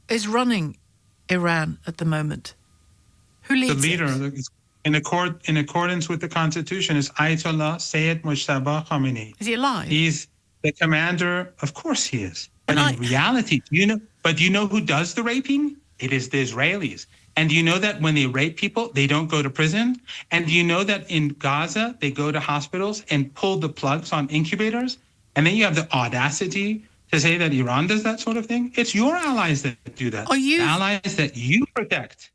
is running Iran at the moment? Who leads the leader, it? in accordance with the Constitution, is Ayatollah Sayyid Mujtaba Khamenei. Is he alive? He's the commander. Of course he is. But in reality, do you know who does the raping? It is the Israelis. And do you know that when they rape people, they don't go to prison? And do you know that in Gaza, they go to hospitals and pull the plugs on incubators? And then you have the audacity to say that Iran does that sort of thing? It's your allies that do that. Are you the allies that you protect?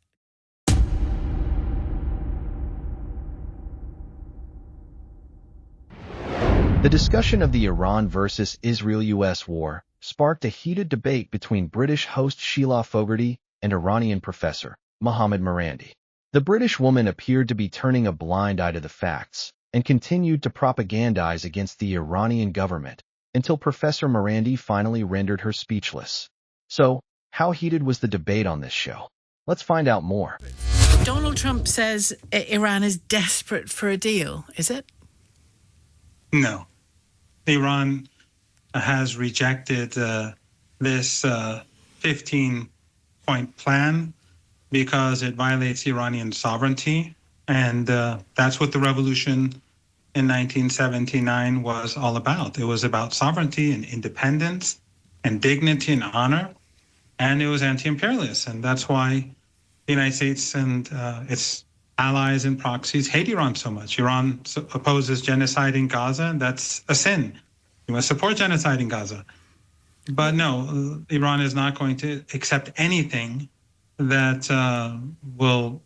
The discussion of the Iran versus Israel-US war sparked a heated debate between British host Sheila Fogarty and Iranian professor Mohammad Marandi. The British woman appeared to be turning a blind eye to the facts and continued to propagandize against the Iranian government until Professor Marandi finally rendered her speechless. So, how heated was the debate on this show? Let's find out more. Donald Trump says Iran is desperate for a deal, is it? No. Iran has rejected this 15-point plan because it violates Iranian sovereignty. And that's what the revolution in 1979 was all about. It was about sovereignty and independence and dignity and honor. And it was anti-imperialist. And that's why the United States and its allies and proxies hate Iran so much. Iran opposes genocide in Gaza, and that's a sin. You must support genocide in Gaza. But no, Iran is not going to accept anything that will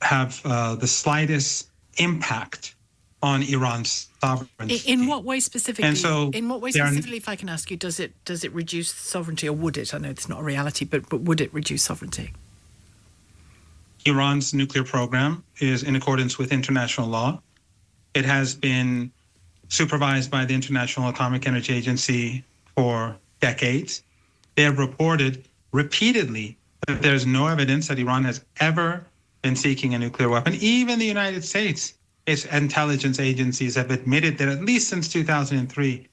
have the slightest impact on Iran's sovereignty. In what way specifically? And so if I can ask you, does it reduce sovereignty, or would it? I know it's not a reality, but would it reduce sovereignty? Iran's nuclear program is in accordance with international law. It has been supervised by the International Atomic Energy Agency for decades. They have reported repeatedly that there's no evidence that Iran has ever been seeking a nuclear weapon. Even the United States, its intelligence agencies have admitted that at least since 2003,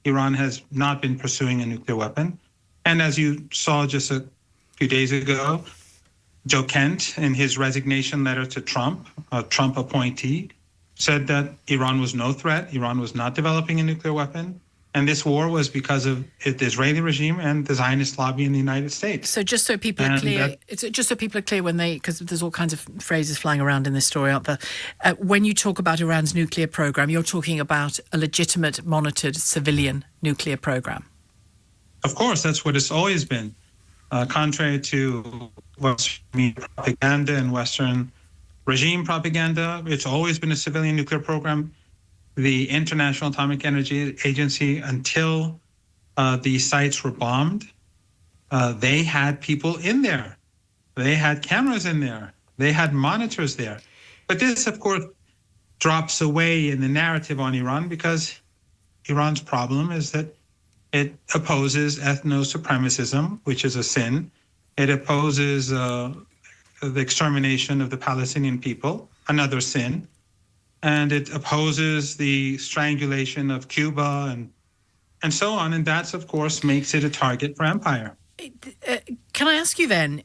Iran has not been pursuing a nuclear weapon. And as you saw just a few days ago, Joe Kent, in his resignation letter to Trump, a Trump appointee, said that Iran was no threat, Iran was not developing a nuclear weapon, and this war was because of the Israeli regime and the Zionist lobby in the United States. So just so people are clear, when they, because there's all kinds of phrases flying around in this story, aren't there? When you talk about Iran's nuclear program, you're talking about a legitimate, monitored civilian nuclear program. Of course, that's what it's always been. Contrary to Western propaganda and Western regime propaganda, it's always been a civilian nuclear program. The International Atomic Energy Agency, until the sites were bombed, they had people in there. They had cameras in there. They had monitors there. But this, of course, drops away in the narrative on Iran because Iran's problem is that it opposes ethno-supremacism, which is a sin. It opposes the extermination of the Palestinian people, another sin. And it opposes the strangulation of Cuba and so on. And that's, of course, makes it a target for empire. Can I ask you then,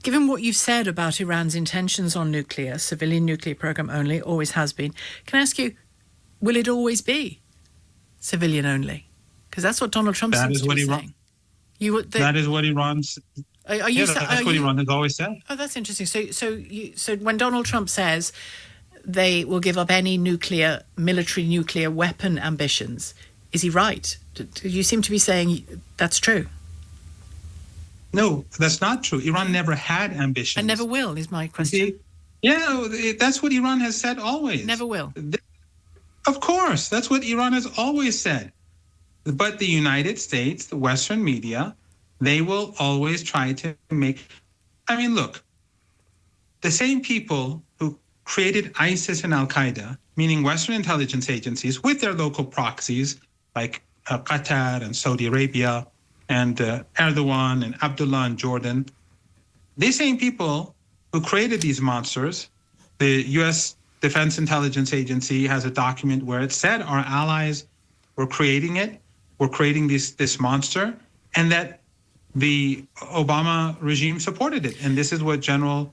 given what you've said about Iran's intentions on nuclear, civilian nuclear program only, always has been, can I ask you, will it always be civilian only? Because that's what Donald Trump seems to be saying. That is what Iran's... that's what Iran has always said. Oh, that's interesting. So when Donald Trump says they will give up any military nuclear weapon ambitions, is he right? You seem to be saying that's true. No, that's not true. Iran never had ambitions. And never will, is my question. That's what Iran has said always. Never will. Of course, that's what Iran has always said. But the United States, the Western media, they will always try to make... I mean, look, the same people who created ISIS and Al-Qaeda, meaning Western intelligence agencies with their local proxies like Qatar and Saudi Arabia and Erdogan and Abdullah and Jordan, these same people who created these monsters, the U.S. Defense Intelligence Agency has a document where it said our allies were creating it, we're creating this monster, and that the Obama regime supported it. And this is what General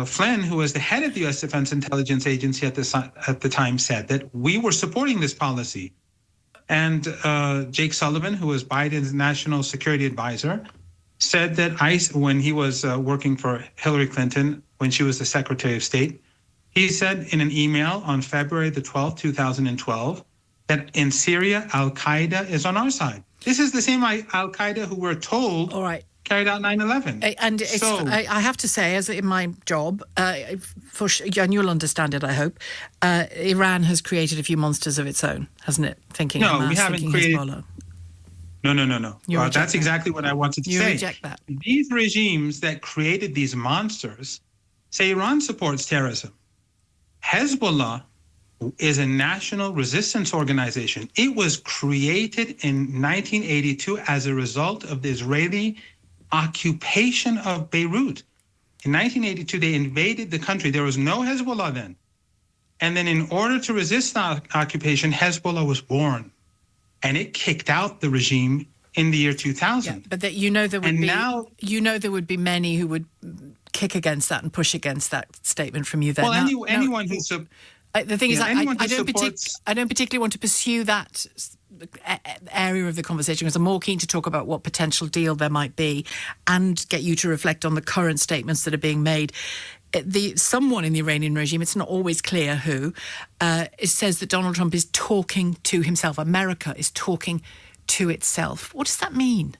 Flynn, who was the head of the U.S. Defense Intelligence Agency at the time, said, that we were supporting this policy. And Jake Sullivan, who was Biden's national security advisor, said that when he was working for Hillary Clinton, when she was the Secretary of State, he said in an email on February the 12th, 2012, that in Syria, Al-Qaeda is on our side. This is the same Al-Qaeda who we're told carried out 9/11. And I have to say, as in my job, and you'll understand it, I hope, Iran has created a few monsters of its own, hasn't it? Thinking no, we haven't created. Hezbollah. No. That's exactly what I wanted to say. You reject that. These regimes that created these monsters say Iran supports terrorism. Hezbollah is a national resistance organization. It was created in 1982 as a result of the Israeli occupation of Beirut. In 1982, they invaded the country. There was no Hezbollah then. And then in order to resist the occupation, Hezbollah was born. And it kicked out the regime in the year 2000. Yeah, but there would be many who would kick against that and push against that statement from you there. Well, anyone who the thing is, I supports... don't particularly want to pursue that area of the conversation because I'm more keen to talk about what potential deal there might be and get you to reflect on the current statements that are being made. Someone in the Iranian regime, it's not always clear who, it says that Donald Trump is talking to himself. America is talking to itself. What does that mean?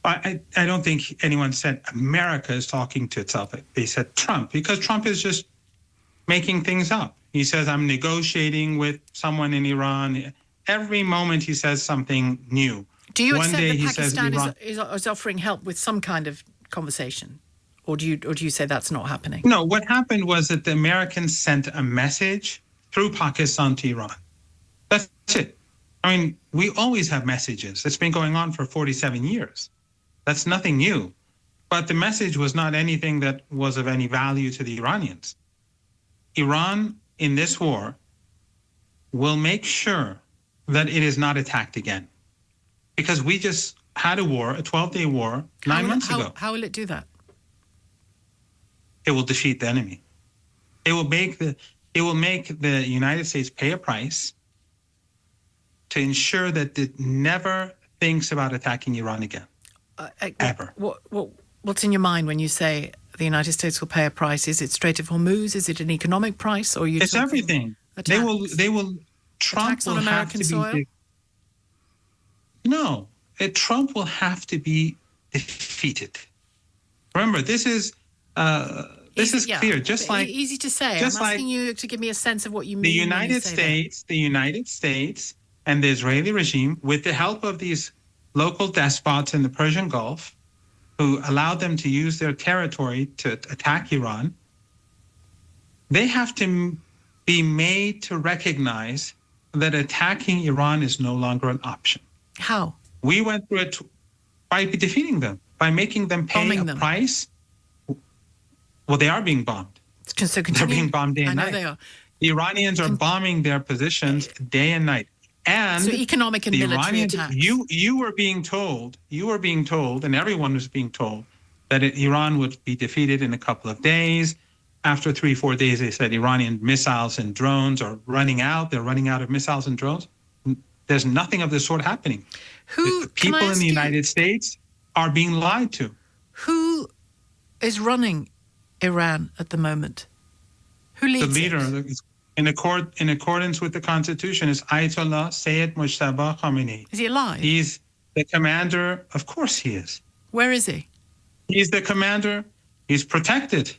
I don't think anyone said America is talking to itself. They said Trump, because Trump is just making things up. He says, I'm negotiating with someone in Iran. Every moment he says something new. Do you accept that Pakistan is offering help with some kind of conversation? Or do you say that's not happening? No, what happened was that the Americans sent a message through Pakistan to Iran. That's it. I mean, we always have messages. It's been going on for 47 years. That's nothing new. But the message was not anything that was of any value to the Iranians. Iran, in this war, will make sure that it is not attacked again. Because we just had a war, a 12-day war, 9 months ago. How will it do that? It will defeat the enemy. It will make the United States pay a price to ensure that it never thinks about attacking Iran again. Ever. What's in your mind when you say the United States will pay a price? Is it Strait of Hormuz? Is it an economic price? Or it's everything. Attacks? They will. Trump attacks will on have American to soil? be. No, Trump will have to be defeated. Remember, this is clear. Just like easy to say. I'm asking you to give me a sense of what you mean. The United States, and the Israeli regime, with the help of these local despots in the Persian Gulf, who allowed them to use their territory to attack Iran, they have to be made to recognize that attacking Iran is no longer an option. How? We went through it by defeating them, by making them pay a price. Well, they are being bombed. They're being bombed day and night. I know they are. The Iranians are bombing their positions day and night. And so economic and military attacks. You were being told, and everyone was being told, that Iran would be defeated in a couple of days. After 3-4 days, they said Iranian missiles and drones are running out. They're running out of missiles and drones. There's nothing of this sort happening. The people in the United States are being lied to. Who is running Iran at the moment? Who leads the leader? In accordance with the Constitution, is Ayatollah Sayyid Mujtaba Khamenei. Is he alive? He's the commander. Of course he is. Where is he? He's the commander. He's protected.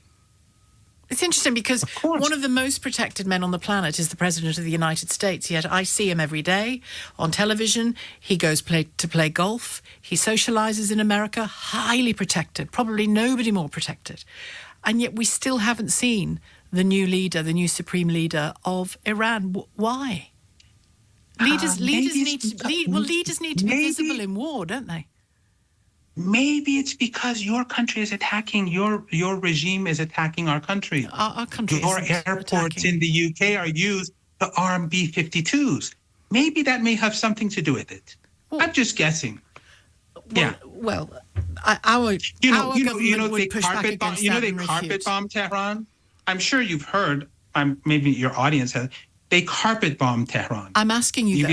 It's interesting because one of the most protected men on the planet is the President of the United States. Yet I see him every day on television. He goes to play golf. He socializes in America, highly protected, probably nobody more protected. And yet we still haven't seen the new leader, the new supreme leader of Iran. Why? Leaders need to be visible in war, don't they? Maybe it's because your country is attacking, your regime is attacking our country. Our country Your airports in the UK are used to arm B-52s. Maybe that may have something to do with it. Well, I'm just guessing. Well, our government would push back against that and refute. Carpet bomb Tehran. I'm sure you've heard. Maybe your audience has. They carpet bomb Tehran. I'm asking you,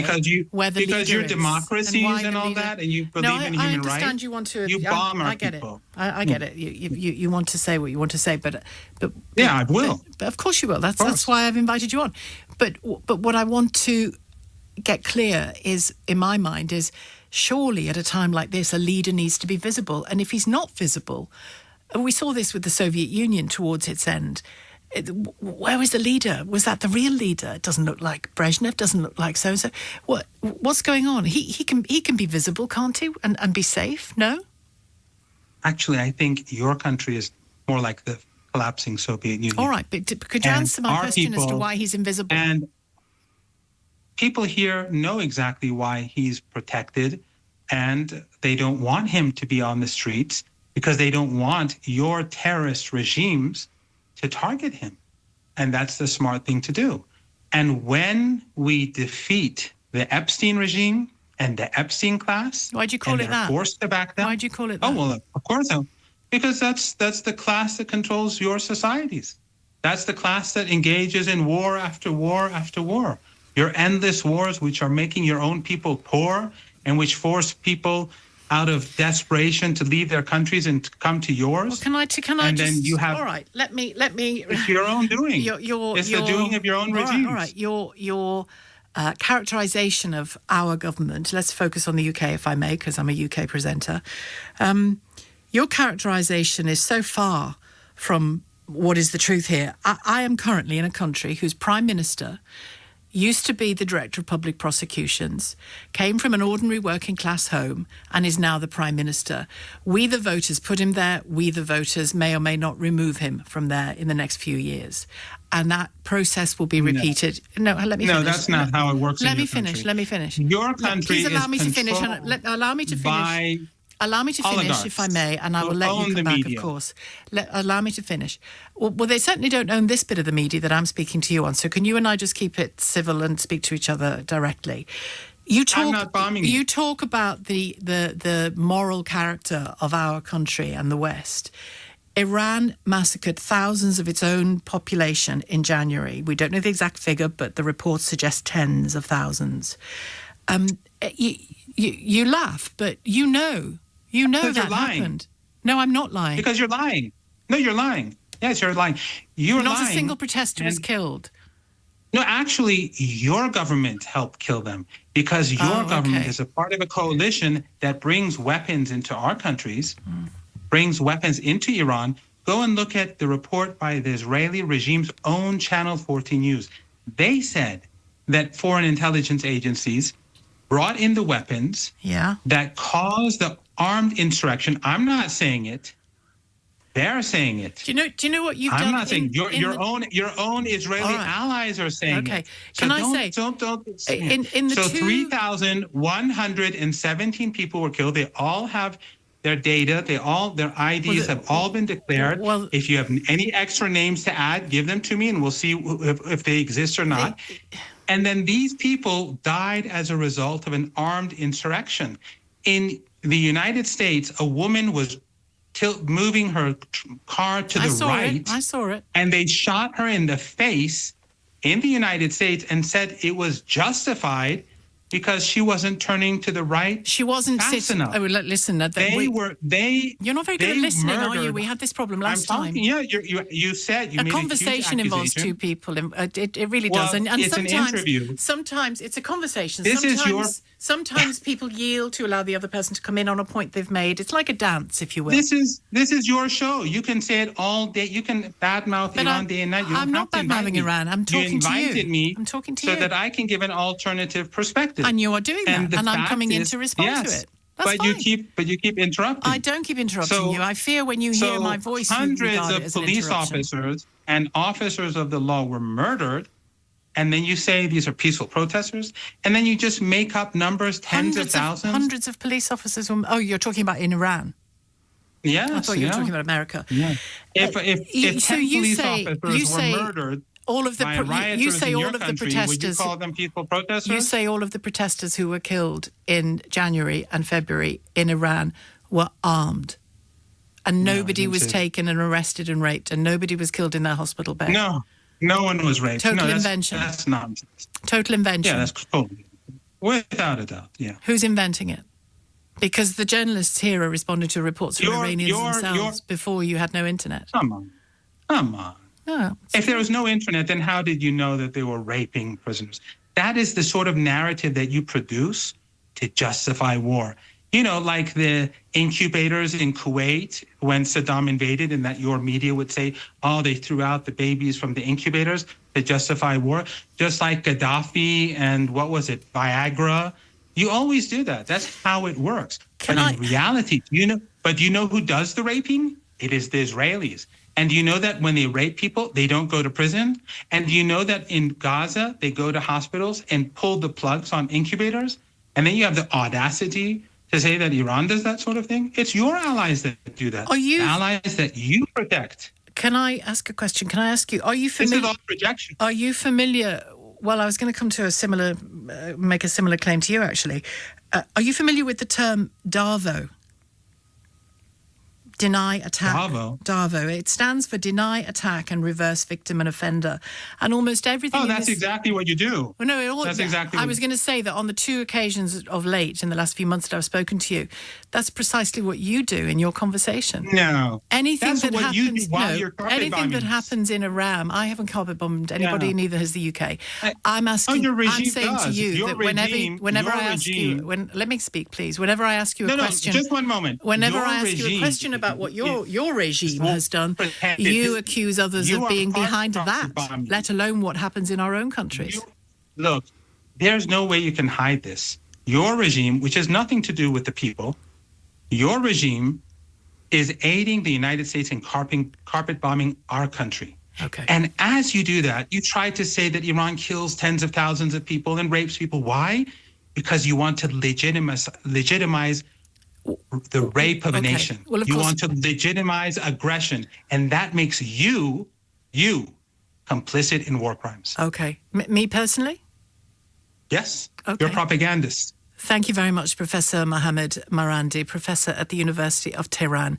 where the leader is. Because you're democracies and all that, and you believe in human rights. I understand you want to. You bomb our people. I get it. You want to say what you want to say, but yeah, I will. But of course you will. That's why I've invited you on. But what I want to get clear is, in my mind, is surely at a time like this, a leader needs to be visible, and if he's not visible, and we saw this with the Soviet Union towards its end. Where was the leader? Was that the real leader? It doesn't look like Brezhnev. Doesn't look like so-and-so. What's going on? He can be visible, can't he? And be safe? No. Actually, I think your country is more like the collapsing Soviet Union. All right, but could you answer my question as to why he's invisible? And people here know exactly why he's protected, and they don't want him to be on the streets because they don't want your terrorist regimes to target him. And that's the smart thing to do. And when we defeat the Epstein regime and the Epstein class, why'd you call it that? Forced to back down. Why'd you call it that? Oh, well, of course. Because that's the class that controls your societies. That's the class that engages in war after war after war. Your endless wars, which are making your own people poor and which force people out of desperation to leave their countries and to come to yours. Well, can I and just, then you have, all right, let me. It's your own doing. It's the doing of your own regimes. All right, your characterization of our government. Let's focus on the UK, if I may, because I'm a UK presenter. Your characterization is so far from what is the truth here. I am currently in a country whose Prime Minister used to be the Director of Public Prosecutions, came from an ordinary working class home, and is now the Prime Minister. We, the voters, put him there. We, the voters, may or may not remove him from there in the next few years. And that process will be repeated. No, let me finish. No, that's not how it works in your country. Let me finish. Your country is allow me to finish. Allow me to finish. Allow me to finish, if I may, and I will let you come back, of course. Allow me to finish. Well, they certainly don't own this bit of the media that I'm speaking to you on, so can you and I just keep it civil and speak to each other directly? I'm not bombing you. You talk about the moral character of our country and the West. Iran massacred thousands of its own population in January. We don't know the exact figure, but the reports suggest tens of thousands. You laugh, but you know that happened. No, I'm not lying. Because you're lying. No, you're lying. Yes, you're lying. You're not lying. A single protester was killed. No, actually, your government helped kill them because your government is a part of a coalition that brings weapons into our countries, brings weapons into Iran. Go and look at the report by the Israeli regime's own Channel 14 News. They said that foreign intelligence agencies brought in the weapons that caused the armed insurrection. I'm not saying it. They're saying it. Do you know what you've done? I'm not saying your own Israeli allies are saying it. So don't in the 3,117 people were killed. They all have their data. Their IDs have all been declared. Well, if you have any extra names to add, give them to me, and we'll see if they exist or not. And then these people died as a result of an armed insurrection. In the United States, a woman was moving her car to the right. I saw it. And they shot her in the face in the United States and said it was justified because she wasn't turning to the right. She wasn't fast enough. Oh, listen. You're not very good at listening, are you? We had this problem last time. Yeah, you said you made a conversation involves two people. It really does. And it's an interview. Sometimes it's a conversation. Sometimes people yield to allow the other person to come in on a point they've made. It's like a dance, if you will. This is your show. You can say it all day. You can badmouth Iran day and night. I'm not badmouthing Iran. I'm talking to you. You invited me I'm talking to you so that I can give an alternative perspective. And you are doing that. And I'm coming in to respond to it. That's fine. You keep interrupting. I don't keep interrupting you. I fear when you hear my voice, hundreds of police officers and officers of the law were murdered. And then you say these are peaceful protesters, and then you just make up numbers, tens of thousands. Hundreds of police officers were... Oh, you're talking about in Iran? Yes. I thought you were talking about America. Yeah. If 10 police officers were murdered all of the by rioters you say in all your of the country, protesters. would you call them peaceful protesters? You say all of the protesters who were killed in January and February in Iran were armed, and nobody was taken and arrested and raped, and nobody was killed in their hospital bed. No one was raped. Total invention. That's nonsense. Total invention. Yeah, that's totally, without a doubt. Yeah. Who's inventing it? Because the journalists here are responding to reports from Iranians themselves before you had no internet. Come on. No. If there was no internet, then how did you know that they were raping prisoners? That is the sort of narrative that you produce to justify war. You know, like the incubators in Kuwait when Saddam invaded, and that your media would say, oh, they threw out the babies from the incubators to justify war. Just like Gaddafi and what was it, Viagra. You always do that. That's how it works. In reality, do you know who does the raping? It is the Israelis. And do you know that when they rape people, they don't go to prison? And do you know that in Gaza, they go to hospitals and pull the plugs on incubators? And then you have the audacity to say that Iran does that sort of thing? It's your allies that do that. Allies that you protect. Can I ask a question? Can I ask you, are you familiar? This is all projection. Are you familiar? Well, I was going to come to make a similar claim to you, actually. Are you familiar with the term DAVO? Deny, attack. DAVO. It stands for deny, attack, and reverse victim and offender. And almost everything. Oh, that's exactly what you do. Well, no, that's exactly. I was going to say that on the 2 occasions of late in the last few months that I've spoken to you, that's precisely what you do in your conversation. No, anything that happens. Anything that happens in Iran. I haven't carpet bombed anybody. Neither has the UK. I'm asking. Your regime I'm saying does. to you your that regime, whenever I ask you, let me speak, please. Whenever I ask you a question, just one moment. Whenever I ask you a question about what your regime has done, you accuse others of being behind that, let alone what happens in our own countries. Look, there's no way you can hide this. Your regime, which has nothing to do with the people, your regime is aiding the United States in carpet bombing our country. Okay. And as you do that, you try to say that Iran kills tens of thousands of people and rapes people. Why? Because you want to legitimize the rape of a nation. Well, you want to legitimize aggression, and that makes you complicit in war crimes. Okay. Me personally? Yes. Okay. You're a propagandist. Thank you very much, Professor Mohammed Marandi, professor at the University of Tehran.